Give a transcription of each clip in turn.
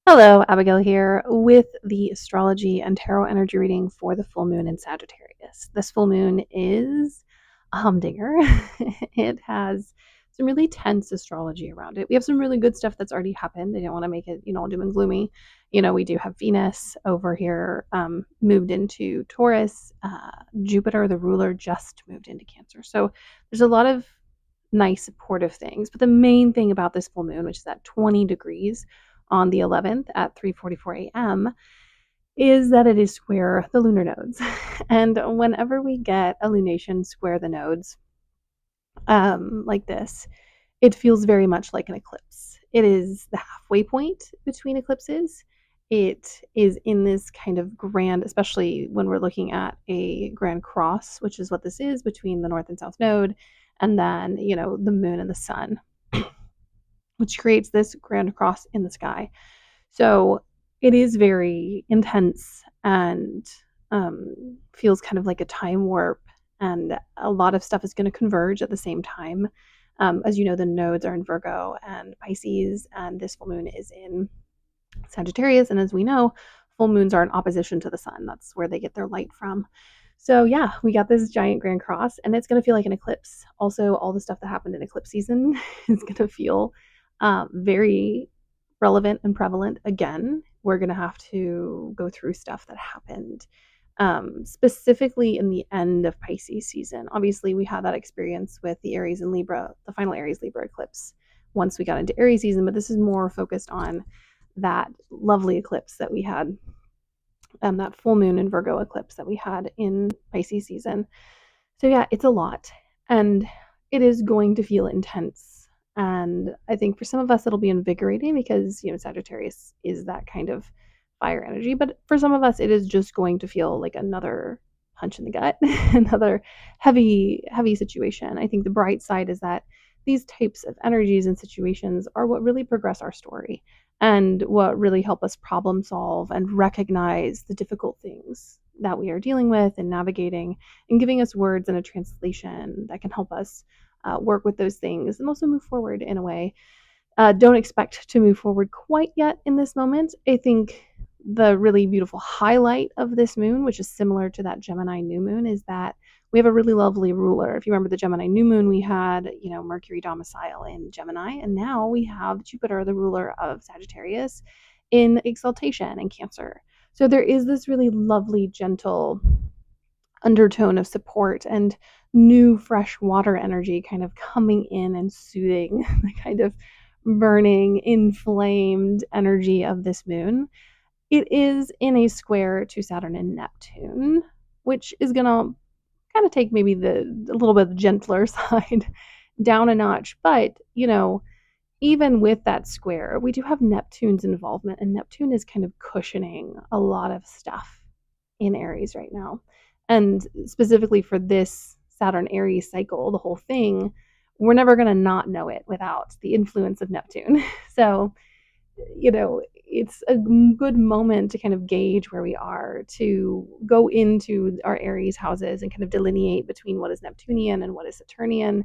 Hello, Abigail here with the astrology and tarot energy reading for the full moon in Sagittarius. This full moon is a humdinger. It has some really tense astrology around it. We have some really good stuff that's already happened. I don't want to make it, all doom and gloomy. We do have Venus over here, moved into Taurus. Jupiter, the ruler, just moved into Cancer. So there's a lot of nice supportive things. But the main thing about this full moon, which is at 20 degrees on the 11th at 3:44 a.m., is that it is square the lunar nodes. And whenever we get a lunation square the nodes, like this, it feels very much like an eclipse. It is the halfway point between eclipses. It is in this kind of grand, especially when we're looking at a grand cross, which is what this is between the north and south node, and then, the moon and the sun, which creates this grand cross in the sky. So it is very intense and feels kind of like a time warp, and a lot of stuff is going to converge at the same time. As you know, the nodes are in Virgo and Pisces, and this full moon is in Sagittarius. And as we know, full moons are in opposition to the sun. That's where they get their light from. So yeah, we got this giant grand cross, and it's going to feel like an eclipse. Also, all the stuff that happened in eclipse season is going to feel very relevant and prevalent again. We're going to have to go through stuff that happened specifically in the end of Pisces season. Obviously, we had that experience with the Aries and Libra, the final Aries Libra eclipse once we got into Aries season, but this is more focused on that lovely eclipse that we had, that full moon in Virgo eclipse that we had in Pisces season. So yeah, it's a lot, and it is going to feel intense. And I think for some of us it'll be invigorating because, Sagittarius is that kind of fire energy, but for some of us it is just going to feel like another punch in the gut, another heavy situation. I think the bright side is that these types of energies and situations are what really progress our story and what really help us problem solve and recognize the difficult things that we are dealing with and navigating, and giving us words and a translation that can help us work with those things and also move forward in a way. Don't expect to move forward quite yet in this moment. I think the really beautiful highlight of this moon, which is similar to that Gemini new moon, is that we have a really lovely ruler. If you remember the Gemini new moon, we had, Mercury domicile in Gemini, and now we have Jupiter, the ruler of Sagittarius, in exaltation in Cancer. So there is this really lovely, gentle undertone of support and new, fresh water energy kind of coming in and soothing the kind of burning, inflamed energy of this moon. It is in a square to Saturn and Neptune, which is going to kind of take maybe a little bit gentler side down a notch. But, even with that square, we do have Neptune's involvement, and Neptune is kind of cushioning a lot of stuff in Aries right now. And specifically for this Saturn Aries cycle, the whole thing, we're never going to not know it without the influence of Neptune. So, it's a good moment to kind of gauge where we are, to go into our Aries houses and kind of delineate between what is Neptunian and what is Saturnian.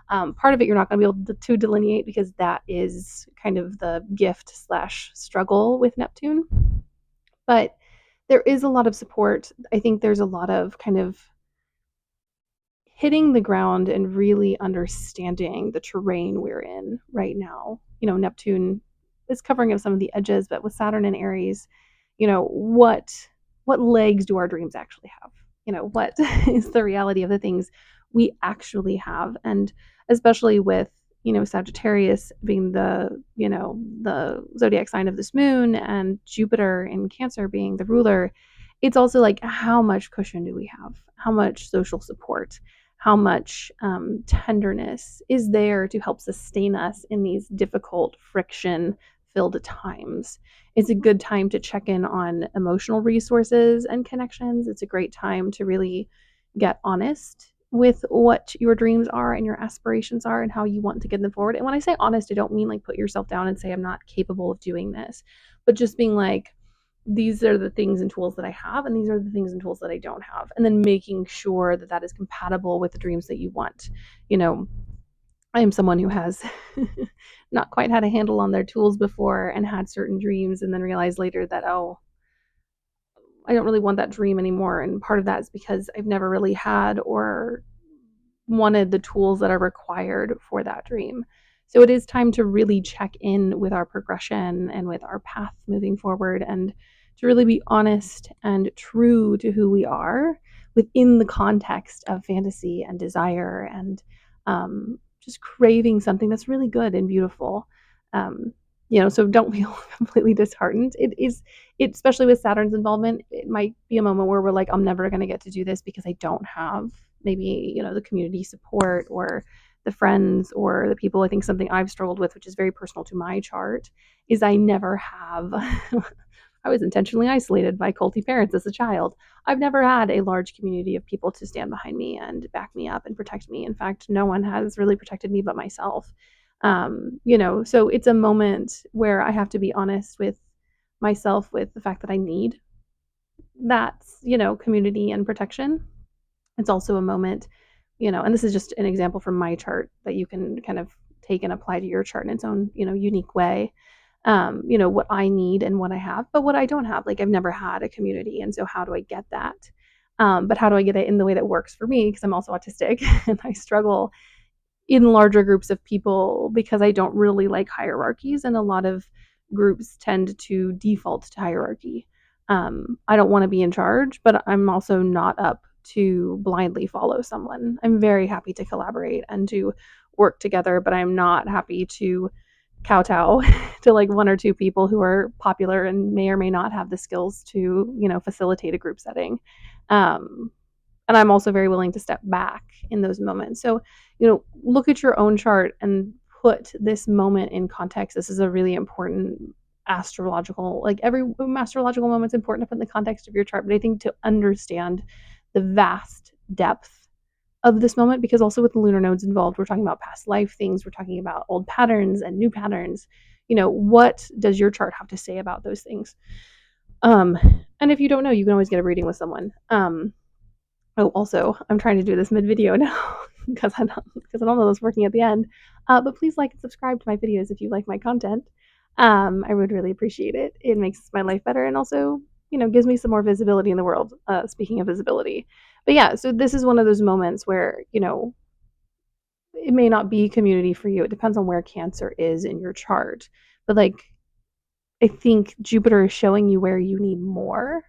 Part of it you're not going to be able to delineate because that is kind of the gift slash struggle with Neptune. But there is a lot of support. I think there's a lot of kind of hitting the ground and really understanding the terrain we're in right now. Neptune is covering up some of the edges, but with Saturn and Aries, what legs do our dreams actually have? What is the reality of the things we actually have? And especially with, Sagittarius being the zodiac sign of this moon, and Jupiter in Cancer being the ruler, it's also like, how much cushion do we have? How much social support? How much tenderness is there to help sustain us in these difficult, friction filled times? It's a good time to check in on emotional resources and connections. It's a great time to really get honest with what your dreams are and your aspirations are and how you want to get them forward. And when I say honest, I don't mean like put yourself down and say, I'm not capable of doing this, but just being like, these are the things and tools that I have, and these are the things and tools that I don't have. And then making sure that that is compatible with the dreams that you want. I am someone who has not quite had a handle on their tools before and had certain dreams and then realized later that, oh, I don't really want that dream anymore. And part of that is because I've never really had or wanted the tools that are required for that dream. So it is time to really check in with our progression and with our path moving forward and to really be honest and true to who we are within the context of fantasy and desire and just craving something that's really good and beautiful. Um, so don't feel completely disheartened. Especially with Saturn's involvement, it might be a moment where we're like, I'm never going to get to do this because I don't have maybe, the community support or the friends or the people. I think something I've struggled with, which is very personal to my chart, is I never have. I was intentionally isolated by culty parents as a child. I've never had a large community of people to stand behind me and back me up and protect me. In fact, no one has really protected me but myself. So it's a moment where I have to be honest with myself with the fact that I need that, community and protection. It's also a moment, and this is just an example from my chart that you can kind of take and apply to your chart in its own, unique way. What I need and what I have, but what I don't have, like I've never had a community. And so how do I get that? But how do I get it in the way that works for me? Because I'm also autistic and I struggle in larger groups of people because I don't really like hierarchies, and a lot of groups tend to default to hierarchy. I don't want to be in charge, but I'm also not up to blindly follow someone. I'm very happy to collaborate and to work together, but I'm not happy to kowtow to like one or two people who are popular and may or may not have the skills to, facilitate a group setting. Um, and I'm also very willing to step back in those moments. So, look at your own chart and put this moment in context. This is a really important astrological, like every astrological moment is important to put in the context of your chart. But I think to understand the vast depth of this moment, because also with the lunar nodes involved, we're talking about past life things, we're talking about old patterns and new patterns. What does your chart have to say about those things? And if you don't know, you can always get a reading with someone. Oh, also, I'm trying to do this mid-video now because I don't know what's working at the end. But please like and subscribe to my videos if you like my content. I would really appreciate it. It makes my life better and also, gives me some more visibility in the world. Speaking of visibility, but yeah, so this is one of those moments where it may not be community for you. It depends on where Cancer is in your chart, but like I think Jupiter is showing you where you need more,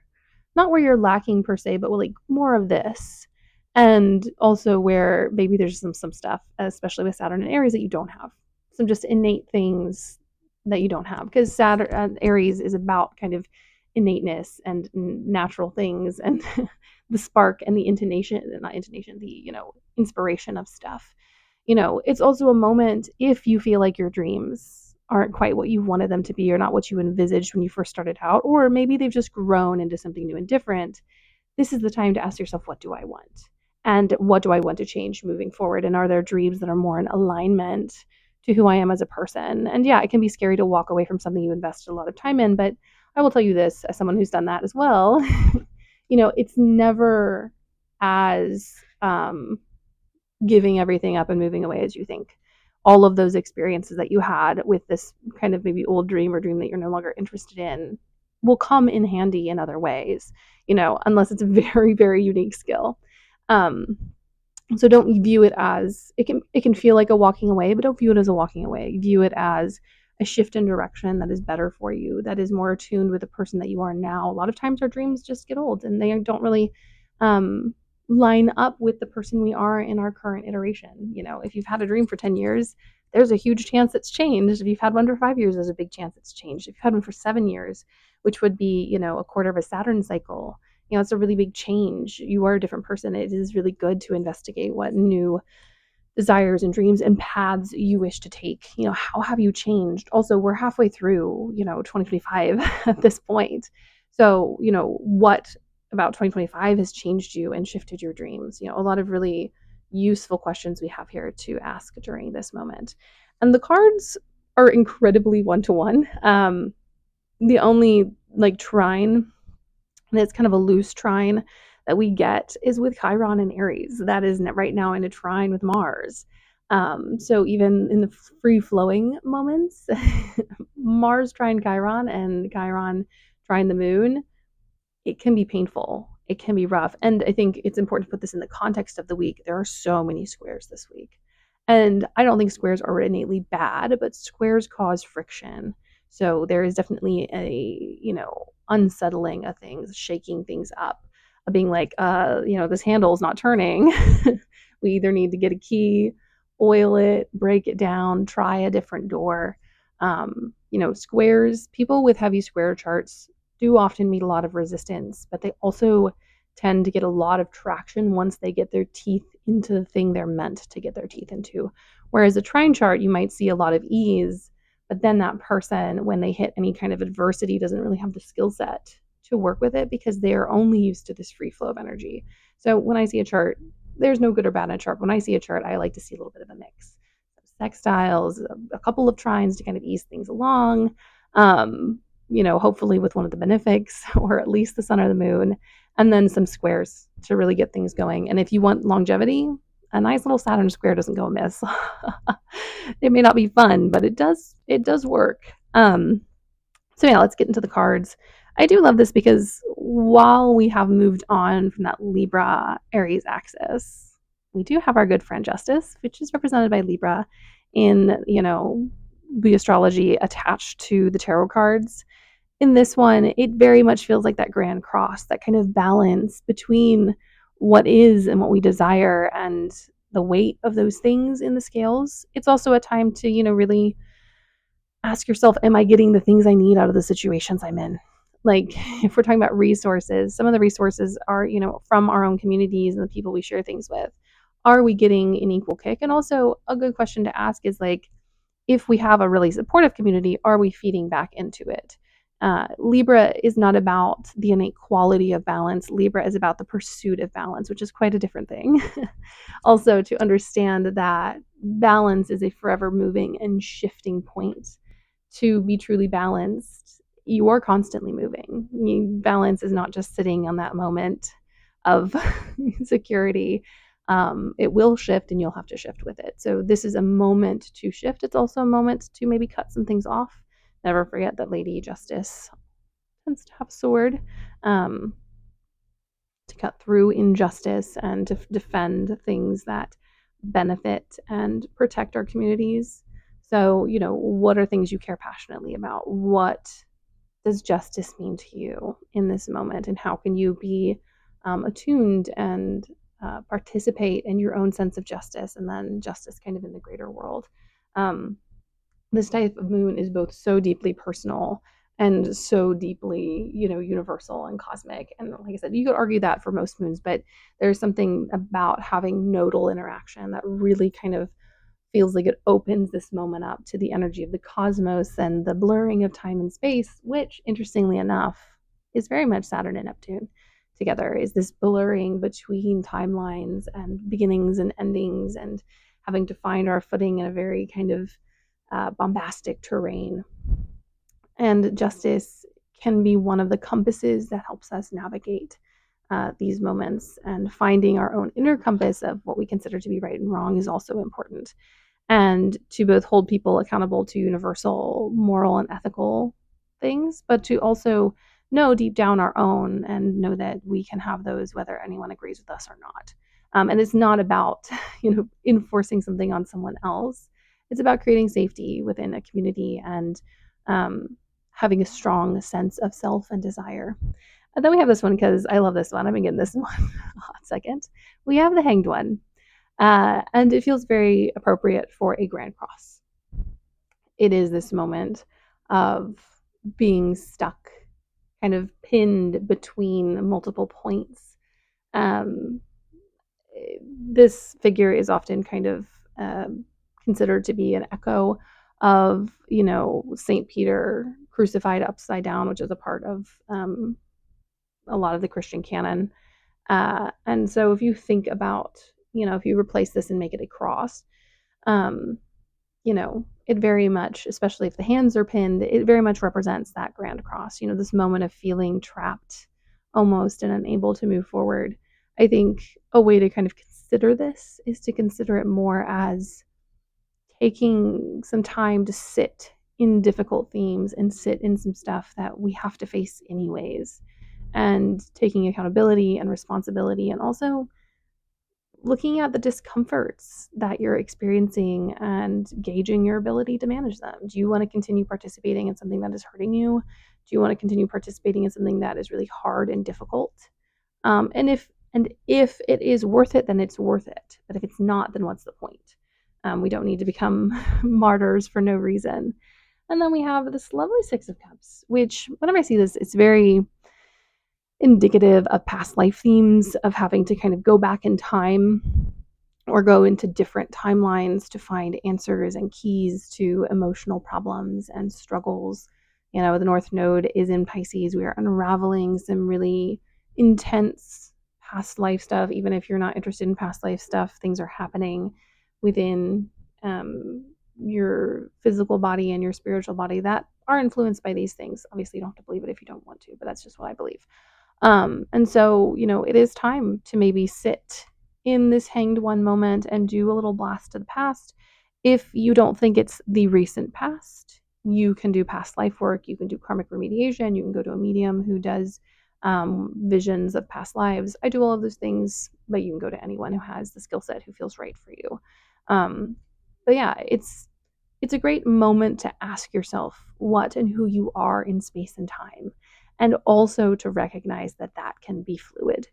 not where you're lacking per se, but like more of this. And also where maybe there's some stuff, especially with Saturn and Aries, that you don't have. Some just innate things that you don't have. Because Saturn Aries is about kind of innateness and natural things and the spark and the intonation, not intonation, the, inspiration of stuff. It's also a moment if you feel like your dreams aren't quite what you wanted them to be or not what you envisaged when you first started out, or maybe they've just grown into something new and different. This is the time to ask yourself, what do I want? And what do I want to change moving forward? And are there dreams that are more in alignment to who I am as a person? And yeah, it can be scary to walk away from something you invested a lot of time in, but I will tell you this as someone who's done that as well. It's never as giving everything up and moving away as you think. All of those experiences that you had with this kind of maybe old dream or dream that you're no longer interested in will come in handy in other ways, unless it's a very, very unique skill. Um, so don't view it as it can feel like a walking away, but don't view it as a walking away. View it as a shift in direction that is better for you, that is more attuned with the person that you are now. A lot of times our dreams just get old and they don't really line up with the person we are in our current iteration. If you've had a dream for 10 years, there's a huge chance it's changed. If you've had one for 5 years, there's a big chance it's changed. If you've had one for 7 years, which would be, a quarter of a Saturn cycle, it's a really big change. You are a different person. It is really good to investigate what new desires and dreams and paths you wish to take. How have you changed? Also, we're halfway through, 2025 at this point. So, what about 2025 has changed you and shifted your dreams? A lot of really useful questions we have here to ask during this moment. And the cards are incredibly one-to-one. The only like trine, and it's kind of a loose trine that we get, is with Chiron and Aries. That is right now in a trine with Mars. So even in the free-flowing moments, Mars trine Chiron and Chiron trine the moon, it can be painful. It can be rough. And I think it's important to put this in the context of the week. There are so many squares this week. And I don't think squares are innately bad, but squares cause friction. So there is definitely unsettling of things, shaking things up, being like, this handle is not turning. We either need to get a key, oil it, break it down, try a different door. Squares, people with heavy square charts do often meet a lot of resistance, but they also tend to get a lot of traction once they get their teeth into the thing they're meant to get their teeth into. Whereas a trine chart, you might see a lot of ease, but then that person, when they hit any kind of adversity, doesn't really have the skill set to work with it because they are only used to this free flow of energy. So when I see a chart, there's no good or bad in a chart. When I see a chart, I like to see a little bit of a mix. Sextiles, a couple of trines to kind of ease things along. Hopefully with one of the benefics or at least the sun or the moon, and then some squares to really get things going. And if you want longevity, a nice little Saturn square doesn't go amiss. It may not be fun, but it does work. So yeah, let's get into the cards. I do love this because while we have moved on from that Libra Aries axis, we do have our good friend Justice, which is represented by Libra in, the astrology attached to the tarot cards. In this one, it very much feels like that grand cross, that kind of balance between what is and what we desire and the weight of those things in the scales. It's also a time to, really ask yourself, am I getting the things I need out of the situations I'm in? Like, if we're talking about resources, some of the resources are, from our own communities and the people we share things with. Are we getting an equal kick? And also, a good question to ask is like, if we have a really supportive community, are we feeding back into it? Libra is not about the innate quality of balance. Libra is about the pursuit of balance, which is quite a different thing. Also, to understand that balance is a forever moving and shifting point. To be truly balanced, you are constantly moving. Balance is not just sitting on that moment of security. It will shift and you'll have to shift with it. So this is a moment to shift. It's also a moment to maybe cut some things off. Never forget that Lady Justice tends to have a sword, to cut through injustice and to defend things that benefit and protect our communities. So, what are things you care passionately about? What does justice mean to you in this moment? And how can you be attuned and participate in your own sense of justice and then justice kind of in the greater world? This type of moon is both so deeply personal and so deeply, universal and cosmic. And like I said, you could argue that for most moons, but there's something about having nodal interaction that really kind of feels like it opens this moment up to the energy of the cosmos and the blurring of time and space, which, interestingly enough, is very much Saturn and Neptune together, is this blurring between timelines and beginnings and endings and having to find our footing in a very kind of bombastic terrain. And justice can be one of the compasses that helps us navigate these moments, and finding our own inner compass of what we consider to be right and wrong is also important. And to both hold people accountable to universal moral and ethical things, but to also know deep down our own and know that we can have those whether anyone agrees with us or not. And it's not about, enforcing something on someone else. It's about creating safety within a community and having a strong sense of self and desire. And then we have this one because I love this one. I've been getting this one a hot second. We have the Hanged One. And it feels very appropriate for a Grand Cross. It is this moment of being stuck, kind of pinned between multiple points. This figure is often kind of considered to be an echo of, St. Peter crucified upside down, which is a part of a lot of the Christian canon. And so if you think about, if you replace this and make it a cross, it very much, especially if the hands are pinned, it very much represents that grand cross, this moment of feeling trapped almost and unable to move forward. I think a way to kind of consider this is to consider it more as taking some time to sit in difficult themes and sit in some stuff that we have to face anyways, and taking accountability and responsibility, and also looking at the discomforts that you're experiencing and gauging your ability to manage them. Do you want to continue participating in something that is hurting you? Do you want to continue participating in something that is really hard and difficult? And if it is worth it, then it's worth it. But if it's not, then what's the point? We don't need to become martyrs for no reason. And then we have this lovely Six of Cups, which whenever I see this, it's very indicative of past life themes, of having to kind of go back in time or go into different timelines to find answers and keys to emotional problems and struggles. You know, the North Node is in Pisces. We are unraveling some really intense past life stuff. Even if you're not interested in past life stuff, things are happening within your physical body and your spiritual body that are influenced by these things. Obviously, you don't have to believe it if you don't want to, but that's just what I believe. And so, it is time to maybe sit in this hanged one moment and do a little blast to the past. If you don't think it's the recent past, you can do past life work, you can do karmic remediation, you can go to a medium who does visions of past lives. I do all of those things, but you can go to anyone who has the skill set who feels right for you. But yeah, it's a great moment to ask yourself what and who you are in space and time, and also to recognize that that can be fluid.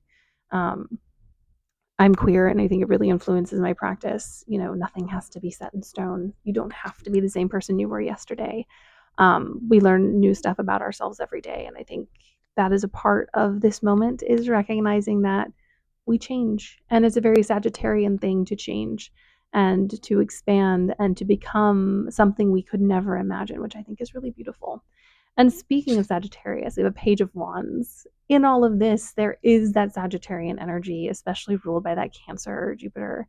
I'm queer, and I think it really influences my practice. Nothing has to be set in stone. You don't have to be the same person you were yesterday. We learn new stuff about ourselves every day, and I think that is a part of this moment, is recognizing that we change, and it's a very Sagittarian thing to change and to expand and to become something we could never imagine, which I think is really beautiful. And speaking of Sagittarius, we have a Page of Wands. In all of this, there is that Sagittarian energy, especially ruled by that Cancer, Jupiter,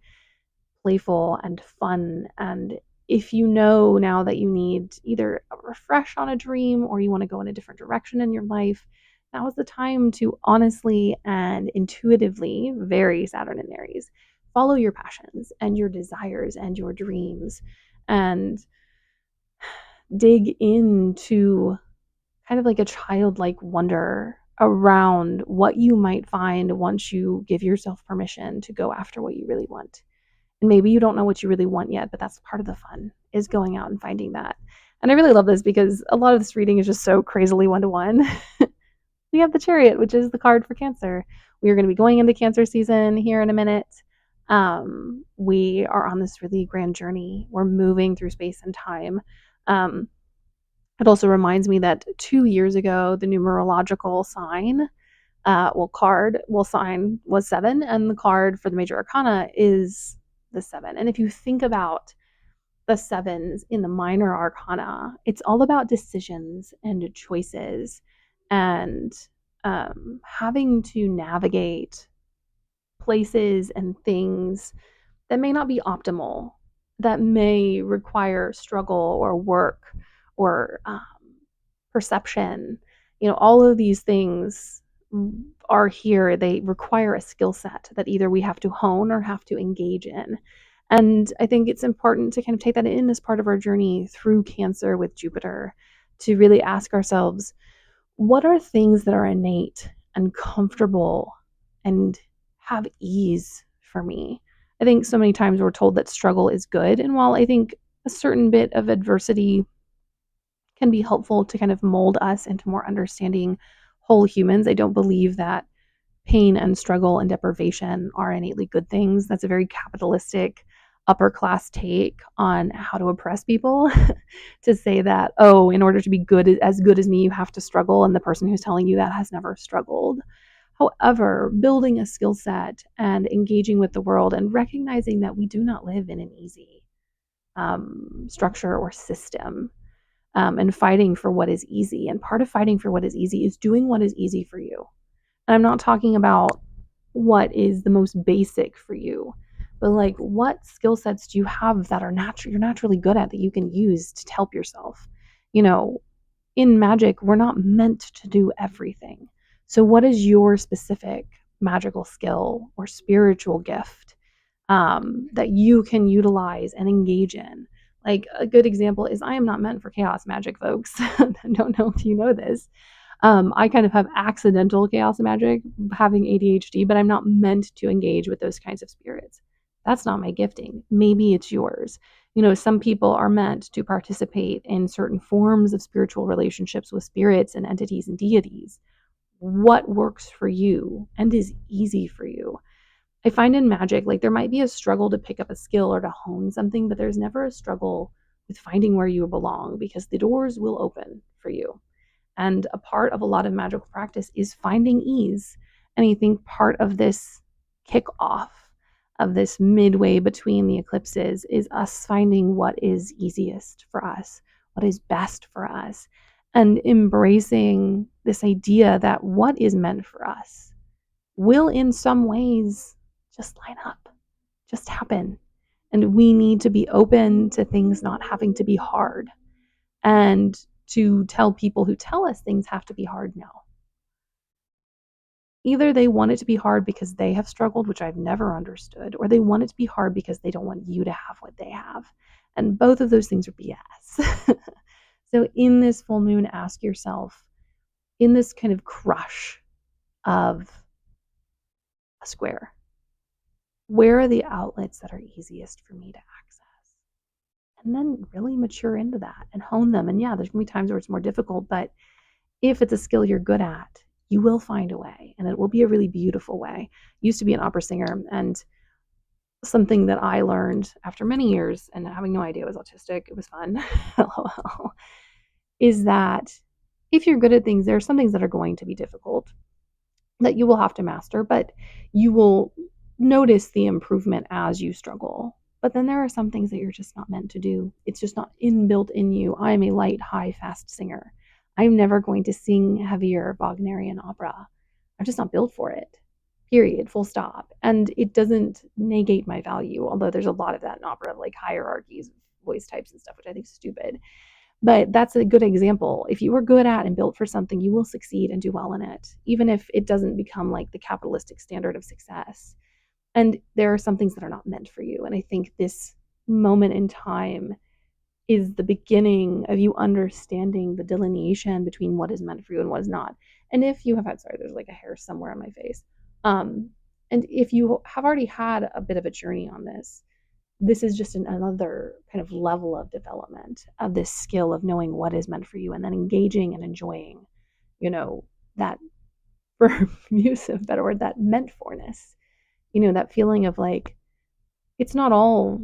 playful and fun. And if you know now that you need either a refresh on a dream or you want to go in a different direction in your life, now is the time to honestly and intuitively, very Saturn and Aries, follow your passions and your desires and your dreams, and dig into kind of like a childlike wonder around what you might find once you give yourself permission to go after what you really want. And maybe you don't know what you really want yet, but that's part of the fun, is going out and finding that. And I really love this because a lot of this reading is just so crazily one-to-one. We have the Chariot, which is the card for Cancer. We are going to be going into Cancer season here in a minute. We are on this really grand journey. We're moving through space and time. It also reminds me that 2 years ago, the numerological sign, sign was 7, and the card for the major arcana is the 7. And if you think about the 7s in the minor arcana, it's all about decisions and choices, and having to navigate places and things that may not be optimal, that may require struggle or work or perception. All of these things are here. They require a skill set that either we have to hone or have to engage in. And I think it's important to kind of take that in as part of our journey through Cancer with Jupiter, to really ask ourselves, what are things that are innate and comfortable and have ease for me? I think so many times we're told that struggle is good. And while I think a certain bit of adversity can be helpful to kind of mold us into more understanding whole humans, I don't believe that pain and struggle and deprivation are innately good things. That's a very capitalistic, upper class take on how to oppress people to say that, oh, in order to be as good as me, you have to struggle, and the person who's telling you that has never struggled. However, building a skill set and engaging with the world and recognizing that we do not live in an easy structure or system, and fighting for what is easy. And part of fighting for what is easy is doing what is easy for you. And I'm not talking about what is the most basic for you, but like, what skill sets do you have that are you're naturally good at, that you can use to help yourself? In magic, we're not meant to do everything. So what is your specific magical skill or spiritual gift that you can utilize and engage in? Like a good example is I am not meant for chaos magic, folks. I don't know if you know this. I kind of have accidental chaos magic having ADHD, but I'm not meant to engage with those kinds of spirits. That's not my gifting. Maybe it's yours. Some people are meant to participate in certain forms of spiritual relationships with spirits and entities and deities. What works for you and is easy for you? I find in magic, like there might be a struggle to pick up a skill or to hone something, but there's never a struggle with finding where you belong because the doors will open for you. And a part of a lot of magical practice is finding ease. And I think part of this kickoff of this midway between the eclipses is us finding what is easiest for us, what is best for us, and embracing this idea that what is meant for us will in some ways just line up, just happen. And we need to be open to things not having to be hard and to tell people who tell us things have to be hard, no. Either they want it to be hard because they have struggled, which I've never understood, or they want it to be hard because they don't want you to have what they have. And both of those things are BS. So in this full moon, ask yourself, in this kind of crush of a square, where are the outlets that are easiest for me to access? And then really mature into that and hone them. And yeah, there's gonna be times where it's more difficult, but if it's a skill you're good at, you will find a way, and it will be a really beautiful way. I used to be an opera singer, and something that I learned after many years and having no idea I was autistic, it was fun, LOL, is that if you're good at things, there are some things that are going to be difficult that you will have to master, but you will notice the improvement as you struggle. But then there are some things that you're just not meant to do. It's just not inbuilt in you. I'm a light, high, fast singer. I'm never going to sing heavier Wagnerian opera. I'm just not built for it. Period. Full stop. And it doesn't negate my value, although there's a lot of that in opera, like hierarchies, voice types and stuff, which I think is stupid. But that's a good example. If you are good at and built for something, you will succeed and do well in it, even if it doesn't become like the capitalistic standard of success. And there are some things that are not meant for you. And I think this moment in time is the beginning of you understanding the delineation between what is meant for you and what is not. And if you have had, sorry, there's like a hair somewhere on my face. And if you have already had a bit of a journey on this is just another kind of level of development of this skill of knowing what is meant for you and then engaging and enjoying, that, for use of a better word, that meant forness, that feeling of like, it's not all,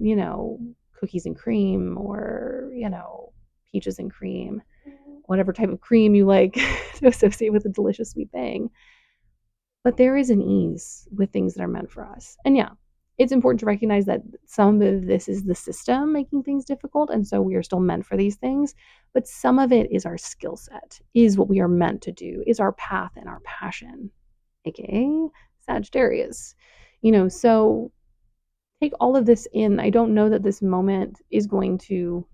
cookies and cream or, peaches and cream, whatever type of cream you like to associate with a delicious sweet thing. But there is an ease with things that are meant for us. And yeah, it's important to recognize that some of this is the system making things difficult. And so we are still meant for these things. But some of it is our skill set, is what we are meant to do, is our path and our passion, aka Sagittarius. So take all of this in. I don't know that this moment is going to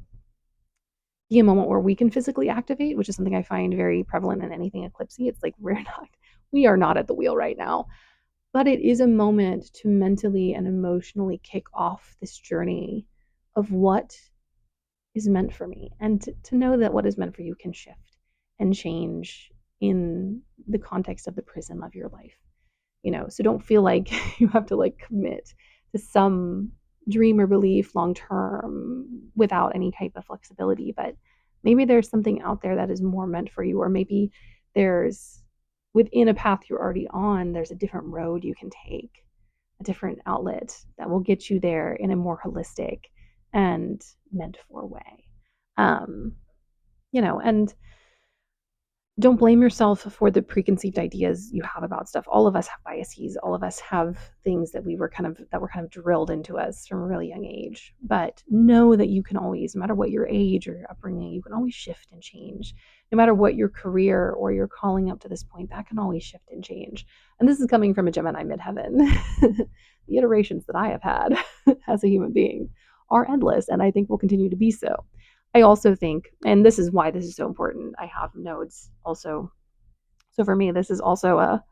be a moment where we can physically activate, which is something I find very prevalent in anything eclipsy. It's like we are not at the wheel right now. But it is a moment to mentally and emotionally kick off this journey of what is meant for me, and to know that what is meant for you can shift and change in the context of the prism of your life. So don't feel like you have to like commit to some dream or belief long term without any type of flexibility, but maybe there's something out there that is more meant for you, or maybe there's within a path you're already on, there's a different road you can take, a different outlet that will get you there in a more holistic and meant for way. And don't blame yourself for the preconceived ideas you have about stuff. All of us have biases. All of us have things that were kind of drilled into us from a really young age. But know that you can always, no matter what your age or your upbringing, you can always shift and change. No matter what your career or your calling up to this point, that can always shift and change. And this is coming from a Gemini midheaven. The iterations that I have had as a human being are endless, and I think will continue to be so. I also think, and this is why this is so important, I have nodes also. So for me, this is also a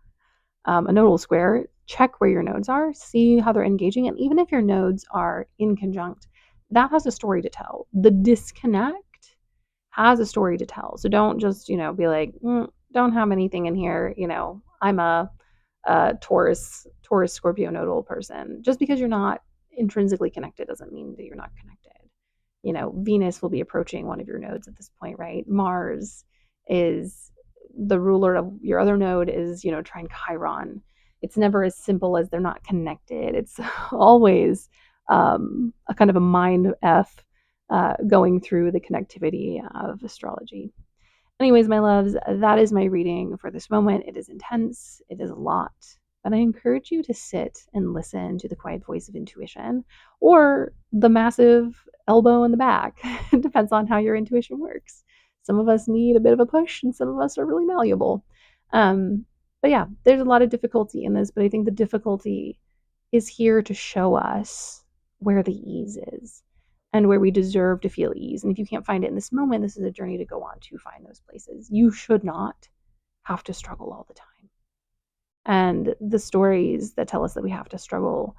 nodal square. Check where your nodes are, see how they're engaging, and even if your nodes are in conjunct, that has a story to tell. The disconnect has a story to tell. So don't just, be like, don't have anything in here. I'm a Taurus, Scorpio nodal person. Just because you're not intrinsically connected doesn't mean that you're not connected. Venus will be approaching one of your nodes at this point, right? Mars is the ruler of your other node is, trine Chiron. It's never as simple as they're not connected. It's always a kind of a mind F going through the connectivity of astrology. Anyways, my loves, that is my reading for this moment. It is intense, it is a lot, but I encourage you to sit and listen to the quiet voice of intuition or the massive elbow in the back. It depends on how your intuition works. Some of us need a bit of a push, and some of us are really malleable. But yeah, there's a lot of difficulty in this, but I think the difficulty is here to show us where the ease is and where we deserve to feel ease. And if you can't find it in this moment, this is a journey to go on to find those places. You should not have to struggle all the time. And the stories that tell us that we have to struggle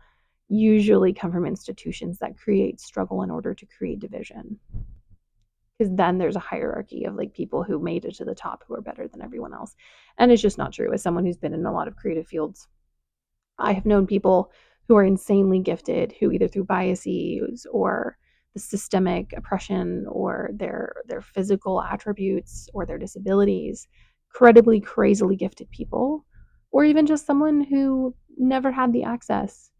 usually come from institutions that create struggle in order to create division. Because then there's a hierarchy of like people who made it to the top who are better than everyone else. And it's just not true. As someone who's been in a lot of creative fields, I have known people who are insanely gifted who either through biases or the systemic oppression or their physical attributes or their disabilities, incredibly crazily gifted people, or even just someone who never had the access,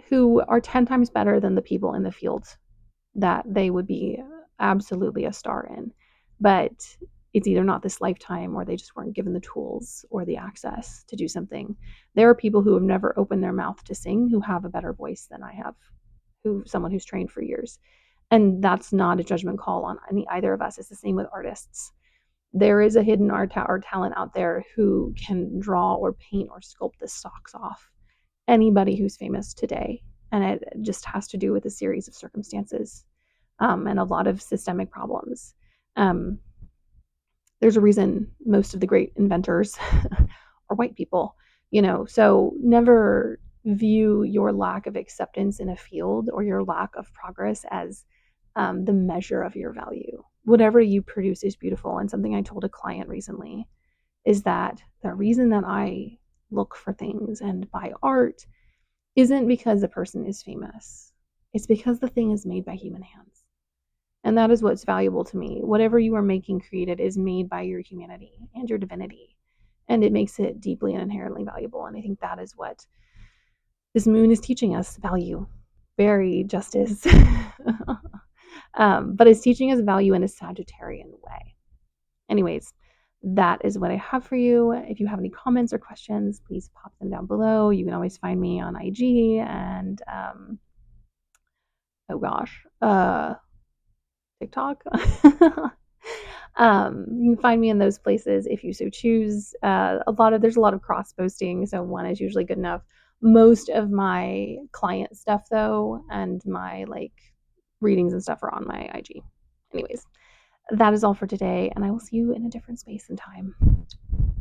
who are 10 times better than the people in the field that they would be absolutely a star in. But it's either not this lifetime or they just weren't given the tools or the access to do something. There are people who have never opened their mouth to sing who have a better voice than I have, someone who's trained for years. And that's not a judgment call on either of us. It's the same with artists. There is a hidden art or talent out there who can draw or paint or sculpt the socks off anybody who's famous today. And it just has to do with a series of circumstances and a lot of systemic problems. There's a reason most of the great inventors are white people, so never view your lack of acceptance in a field or your lack of progress as the measure of your value. Whatever you produce is beautiful. And something I told a client recently is that the reason that I look for things and buy art isn't because the person is famous. It's because the thing is made by human hands. And that is what's valuable to me. Whatever you are making created is made by your humanity and your divinity. And it makes it deeply and inherently valuable. And I think that is what this moon is teaching us, value. Very justice. But it's teaching us value in a Sagittarian way. Anyways, that is what I have for you. If you have any comments or questions, please pop them down below. You can always find me on IG and TikTok. You can find me in those places if you so choose. There's a lot of cross posting, so one is usually good enough. Most of my client stuff though, and my readings and stuff are on my IG. Anyways, that is all for today, and I will see you in a different space and time.